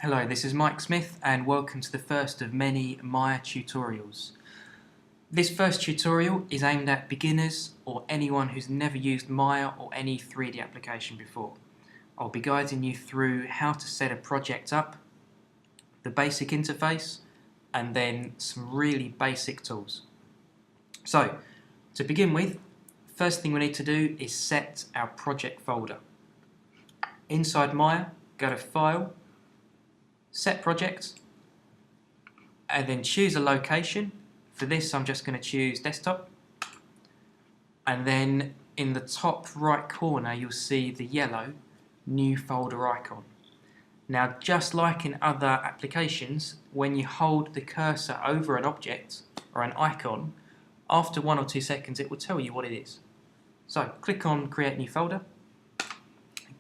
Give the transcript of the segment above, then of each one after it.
Hello, this is Mike Smith and welcome to the first of many Maya tutorials. This first tutorial is aimed at beginners or anyone who's never used Maya or any 3D application before. I'll be guiding you through how to set a project up, the basic interface, and then some really basic tools. So, to begin with, first thing we need to do is set our project folder. Inside Maya, go to File, Set Project, and then choose a location. For this I'm just going to choose Desktop, and then in the top right corner you'll see the yellow New Folder icon. Now, just like in other applications, when you hold the cursor over an object or an icon, after 1 or 2 seconds it will tell you what it is. So click on Create New Folder,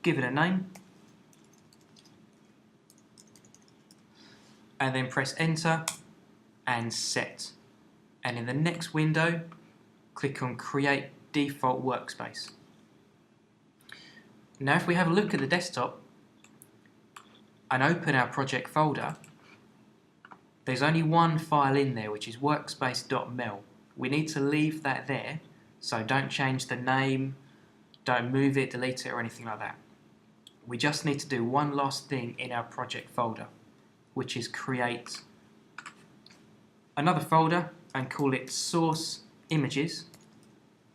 give it a name, and then press Enter and Set. And in the next window, click on Create Default Workspace. Now if we have a look at the desktop and open our project folder, there's only one file in there, which is workspace.mel. We need to leave that there, so don't change the name, don't move it, delete it or anything like that. We just need to do one last thing in our project folder, which is create another folder and call it Source Images,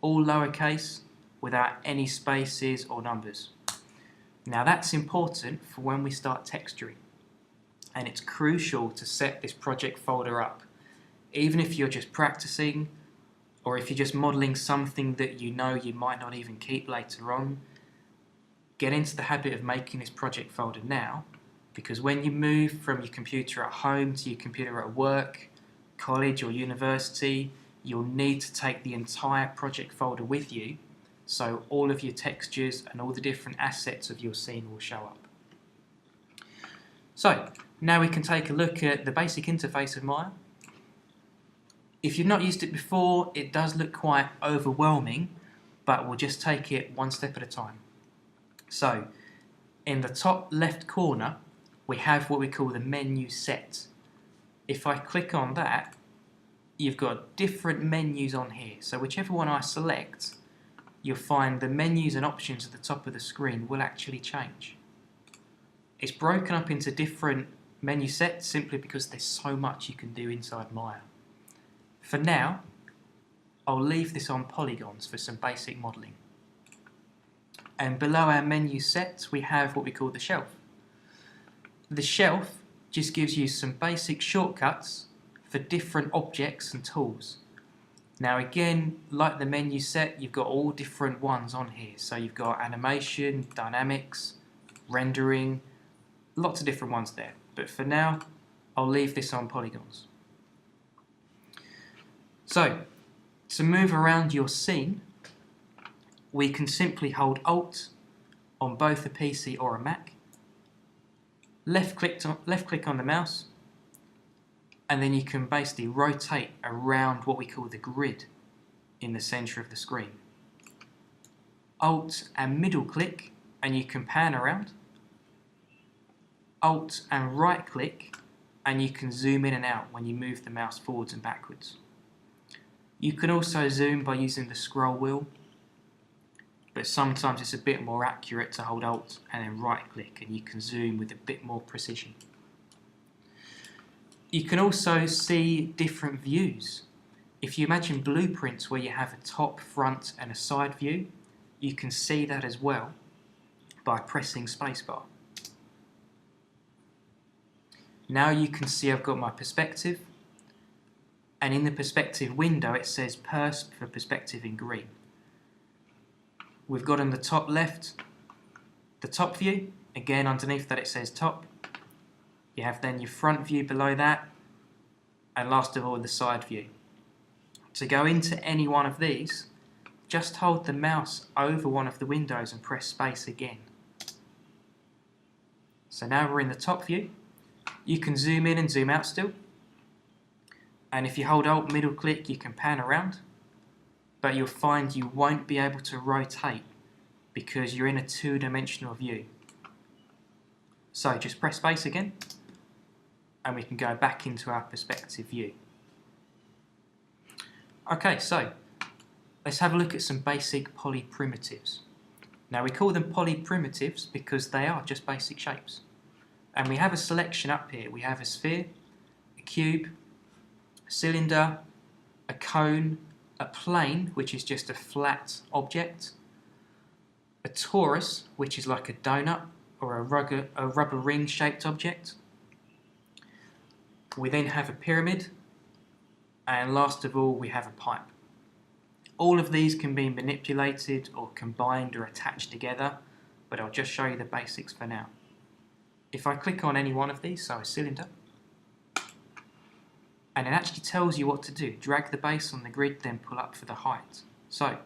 all lowercase, without any spaces or numbers. Now that's important for when we start texturing, and it's crucial to set this project folder up. Even if you're just practicing, or if you're just modelling something that you know you might not even keep later on, get into the habit of making this project folder now, because when you move from your computer at home to your computer at work, college or university, you'll need to take the entire project folder with you, so all of your textures and all the different assets of your scene will show up. So now we can take a look at the basic interface of Maya. If you've not used it before, it does look quite overwhelming, but we'll just take it one step at a time. So in the top left corner we have what we call the menu set. If I click on that, you've got different menus on here, so whichever one I select, you'll find the menus and options at the top of the screen will actually change. It's broken up into different menu sets simply because there's so much you can do inside Maya. For now, I'll leave this on polygons for some basic modelling. And below our menu sets we have what we call the shelf. The shelf just gives you some basic shortcuts for different objects and tools. Now again, like the menu set, you've got all different ones on here. So you've got animation, dynamics, rendering, lots of different ones there. But for now, I'll leave this on polygons. So, to move around your scene, we can simply hold Alt on both a PC or a Mac, left click on the mouse, and then you can basically rotate around what we call the grid in the centre of the screen. Alt and middle click and you can pan around. Alt and right click and you can zoom in and out when you move the mouse forwards and backwards. You can also zoom by using the scroll wheel, but sometimes it's a bit more accurate to hold Alt and then right click and you can zoom with a bit more precision. You can also see different views. If you imagine blueprints where you have a top, front and a side view, you can see that as well by pressing spacebar. Now you can see I've got my perspective, and in the perspective window it says Persp for perspective in green. We've got on the top left the top view, again underneath that it says top. You have then your front view below that, and last of all the side view. To go into any one of these, just hold the mouse over one of the windows and press space again. So now we're in the top view. You can zoom in and zoom out still, and if you hold Alt middle click you can pan around, but you'll find you won't be able to rotate because you're in a two-dimensional view. So just press space again, and we can go back into our perspective view. Okay, so let's have a look at some basic polyprimitives. Now we call them polyprimitives because they are just basic shapes. And we have a selection up here. We have a sphere, a cube, a cylinder, a cone, a plane, which is just a flat object, a torus, which is like a donut or a rubber ring shaped object. We then have a pyramid, and last of all we have a pipe. All of these can be manipulated or combined or attached together, but I'll just show you the basics for now. If I click on any one of these, so a cylinder, and it actually tells you what to do. Drag the base on the grid, then pull up for the height. So,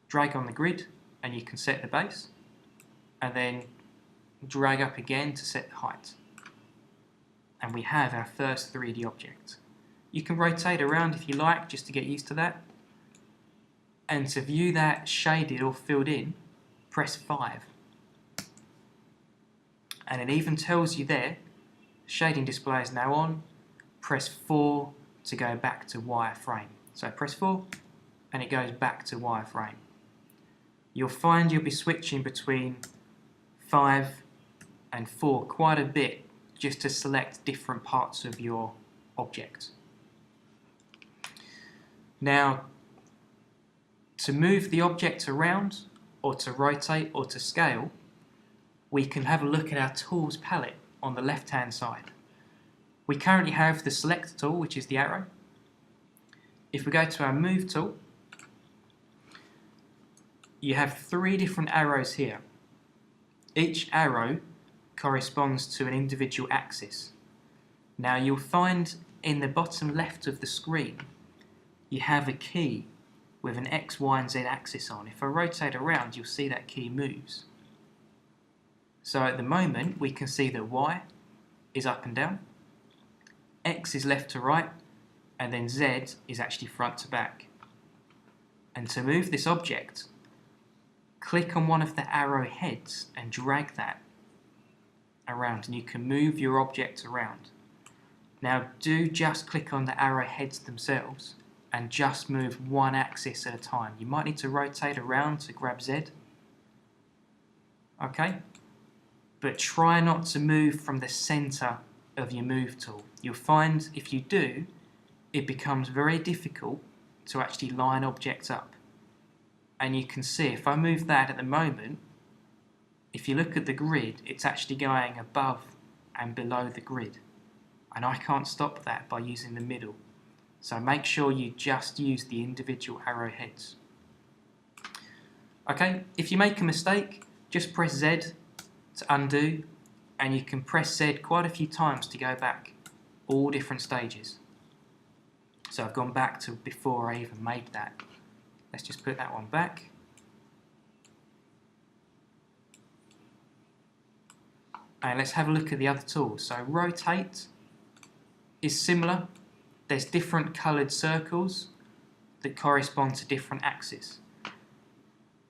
drag on the grid, and you can set the base, and then drag up again to set the height. And we have our first 3D object. You can rotate around if you like, just to get used to that. And to view that shaded or filled in, press 5. And it even tells you there, shading display is now on, press 4 to go back to wireframe. So press 4 and it goes back to wireframe. You'll find you'll be switching between 5 and 4 quite a bit just to select different parts of your object. Now, to move the object around, or to rotate, or to scale, we can have a look at our tools palette on the left hand side. We currently have the select tool, which is the arrow. If we go to our move tool, you have 3 different arrows here. Each arrow corresponds to an individual axis. Now you'll find in the bottom left of the screen you have a key with an X, Y and Z axis on. If I rotate around, you'll see that key moves. So at the moment we can see that Y is up and down, X is left to right, and then Z is actually front to back. And to move this object, click on one of the arrow heads and drag that around, and you can move your object around. Now do just click on the arrow heads themselves and just move one axis at a time. You might need to rotate around to grab Z. Okay? But try not to move from the center of your move tool. You'll find if you do, it becomes very difficult to actually line objects up. And you can see if I move that at the moment, if you look at the grid, it's actually going above and below the grid. And I can't stop that by using the middle. So make sure you just use the individual arrowheads. Okay, if you make a mistake, just press Z to undo, and you can press Z quite a few times to go back, all different stages. So I've gone back to before I even made that. Let's just put that one back. And let's have a look at the other tools. So rotate is similar. There's different coloured circles that correspond to different axes.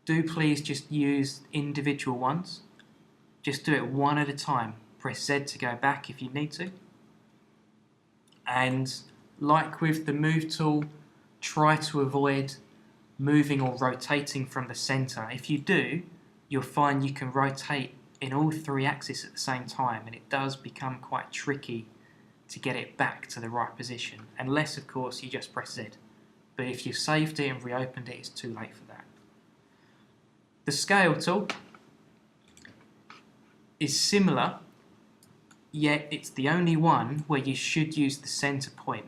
Do please just use individual ones. Just do it one at a time. Press Z to go back if you need to. And like with the move tool, try to avoid moving or rotating from the centre. If you do, you'll find you can rotate in all 3 axes at the same time, and it does become quite tricky to get it back to the right position, unless of course you just press Z. But if you've saved it and reopened it, it's too late for that. The scale tool is similar, yet it's the only one where you should use the centre point.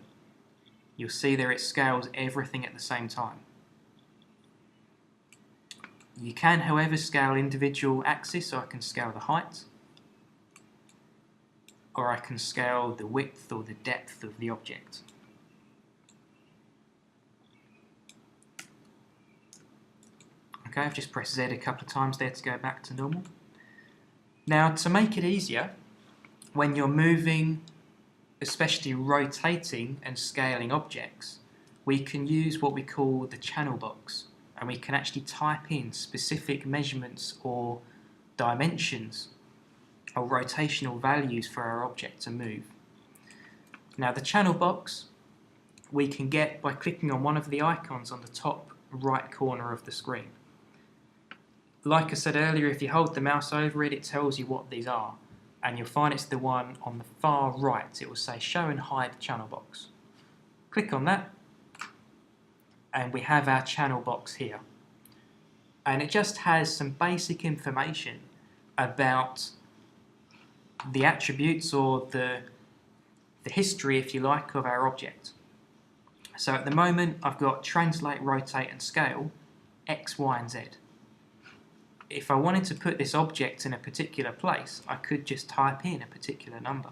You'll see there it scales everything at the same time. You can, however, scale individual axes, so I can scale the height, or I can scale the width or the depth of the object. Okay, I've just pressed Z a couple of times there to go back to normal. Now, to make it easier, when you're moving, especially rotating and scaling objects, we can use what we call the channel box, and we can actually type in specific measurements or dimensions or rotational values for our object to move. Now the channel box we can get by clicking on one of the icons on the top right corner of the screen. Like I said earlier, if you hold the mouse over it, it tells you what these are, and you'll find it's the one on the far right. It will say show and hide channel box. Click on that and we have our channel box here, and it just has some basic information about the attributes or the history, if you like, of our object. So at the moment I've got translate, rotate and scale X, Y and Z. If I wanted to put this object in a particular place, I could just type in a particular number.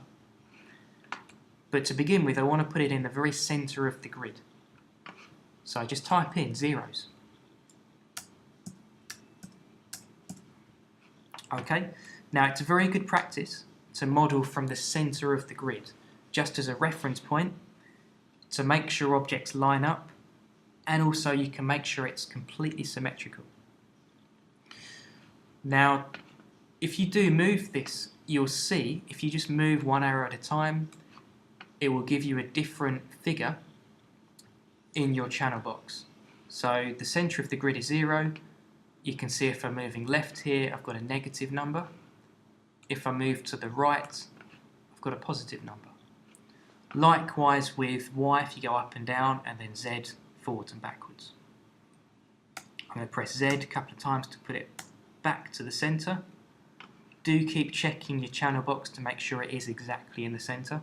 But to begin with, I want to put it in the very centre of the grid. So I just type in zeros. Okay, now it's a very good practice to model from the centre of the grid, just as a reference point to make sure objects line up, and also you can make sure it's completely symmetrical. Now, if you do move this, you'll see, if you just move one arrow at a time, it will give you a different figure in your channel box. So the centre of the grid is 0. You can see if I'm moving left here, I've got a negative number. If I move to the right, I've got a positive number. Likewise with Y, if you go up and down, and then Z forwards and backwards. I'm going to press Z a couple of times to put it back to the centre. Do keep checking your channel box to make sure it is exactly in the centre.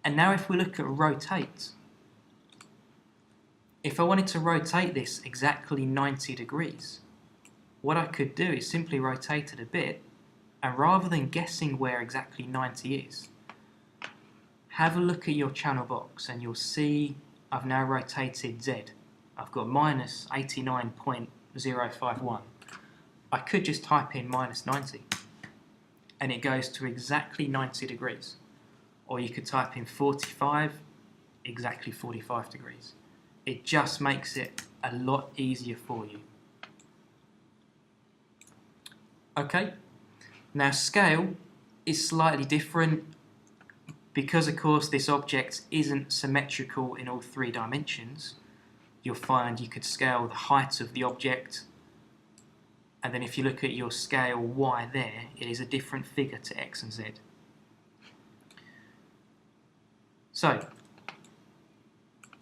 And now if we look at rotate, if I wanted to rotate this exactly 90 degrees, what I could do is simply rotate it a bit, and rather than guessing where exactly 90 is, have a look at your channel box and you'll see I've now rotated Z. I've got minus 89.051. I could just type in minus 90 and it goes to exactly 90 degrees. Or you could type in 45, exactly 45 degrees. It just makes it a lot easier for you. Okay, now scale is slightly different because of course this object isn't symmetrical in all 3 dimensions. You'll find you could scale the height of the object, and then if you look at your scale Y there, it is a different figure to X and Z. So,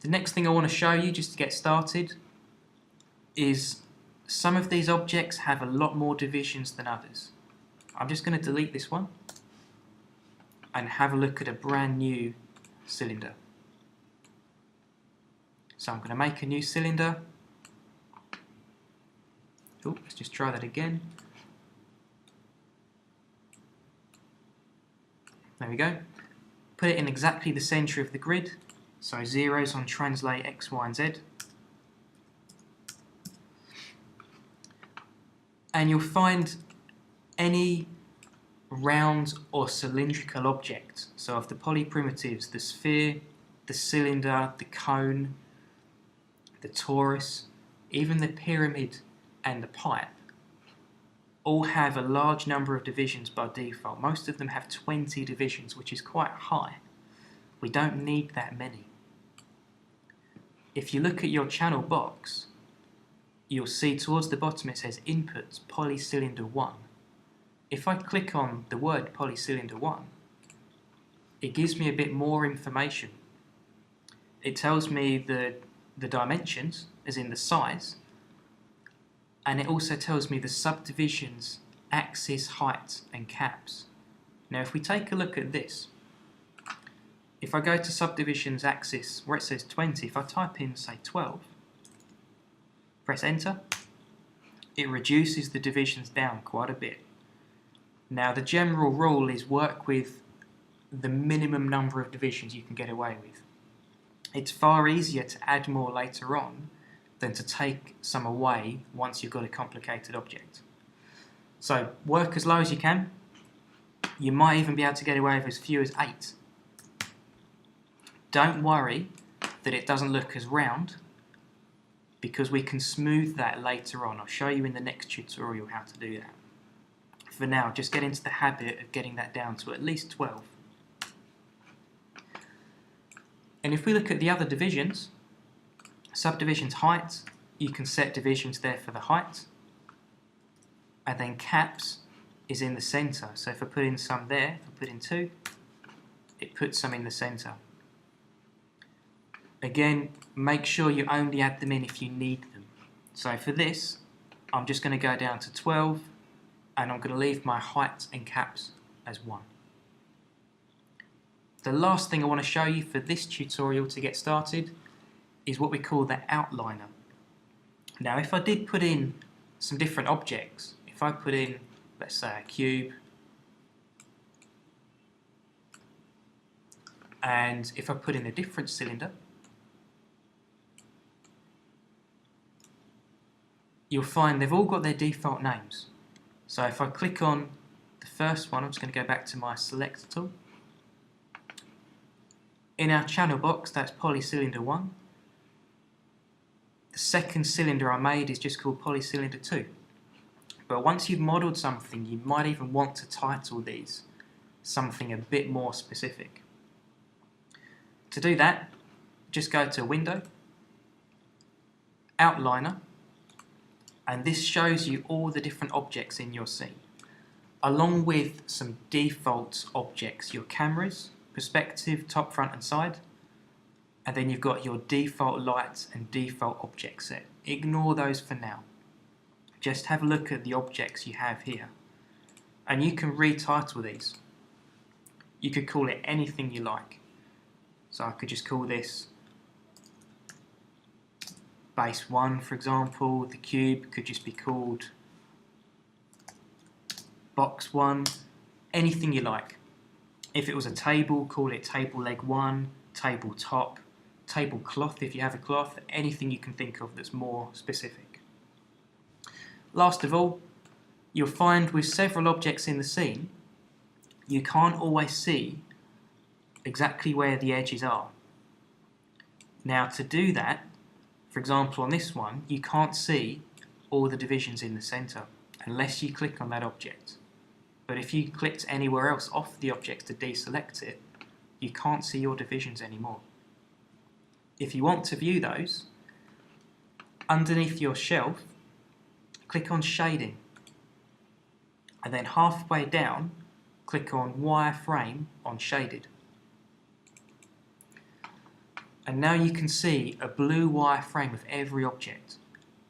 the next thing I want to show you just to get started is some of these objects have a lot more divisions than others. I'm just going to delete this one and have a look at a brand new cylinder. So I'm going to make a new cylinder. Oh, let's just try that again. There we go. Put it in exactly the centre of the grid. So zeros on translate X, Y and Z. And you'll find any round or cylindrical object. So of the polyprimitives, the sphere, the cylinder, the cone, the torus, even the pyramid and the pipe, all have a large number of divisions by default. Most of them have 20 divisions, which is quite high. We don't need that many. If you look at your channel box, you'll see towards the bottom it says Inputs Polycylinder 1. If I click on the word Polycylinder 1, it gives me a bit more information. It tells me the dimensions, as in the size, and it also tells me the subdivisions, axis, height and caps. Now if we take a look at this, if I go to subdivisions axis where it says 20, if I type in say 12, press enter, it reduces the divisions down quite a bit. Now the general rule is work with the minimum number of divisions you can get away with. It's far easier to add more later on than to take some away once you've got a complicated object. So work as low as you can. You might even be able to get away with as few as 8. Don't worry that it doesn't look as round, because we can smooth that later on. I'll show you in the next tutorial how to do that. For now, just get into the habit of getting that down to at least 12. And if we look at the other divisions, subdivisions height, you can set divisions there for the height. And then caps is in the centre. So if I put in some there, if I put in 2, it puts some in the centre. Again, make sure you only add them in if you need them. So for this, I'm just going to go down to 12, and I'm going to leave my height and caps as 1. The last thing I want to show you for this tutorial to get started is what we call the outliner. Now if I did put in some different objects, if I put in, let's say, a cube, and if I put in a different cylinder, you'll find they've all got their default names. So if I click on the first one, I'm just going to go back to my selector tool. In our channel box, that's polycylinder 1. The second cylinder I made is just called polycylinder 2. But once you've modelled something, you might even want to title these something a bit more specific. To do that, just go to Window, Outliner, and this shows you all the different objects in your scene, along with some default objects, your cameras, perspective, top, front and side, and then you've got your default lights and default object set. Ignore those for now. Just have a look at the objects you have here, and you can retitle these. You could call it anything you like. So I could just call this base 1, for example. The cube could just be called box 1, anything you like. If it was a table, call it table leg 1, table top, tablecloth if you have a cloth, anything you can think of that's more specific. Last of all, you'll find with several objects in the scene, you can't always see exactly where the edges are. Now to do that, for example on this one, you can't see all the divisions in the centre unless you click on that object. But if you clicked anywhere else off the object to deselect it, you can't see your divisions anymore. If you want to view those, underneath your shelf, click on Shading, and then halfway down, click on Wireframe on Shaded. And now you can see a blue wireframe of every object.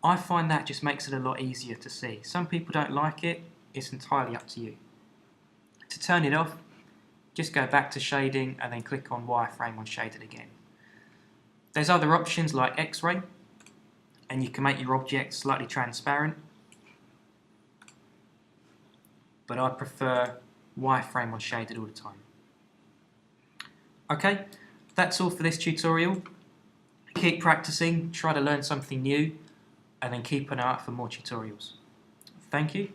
I find that just makes it a lot easier to see. Some people don't like it, it's entirely up to you. To turn it off, just go back to Shading and then click on Wireframe on Shaded again. There's other options like X-ray, and you can make your object slightly transparent, but I prefer Wireframe on Shaded all the time. Okay, that's all for this tutorial. Keep practicing, try to learn something new, and then keep an eye out for more tutorials. Thank you.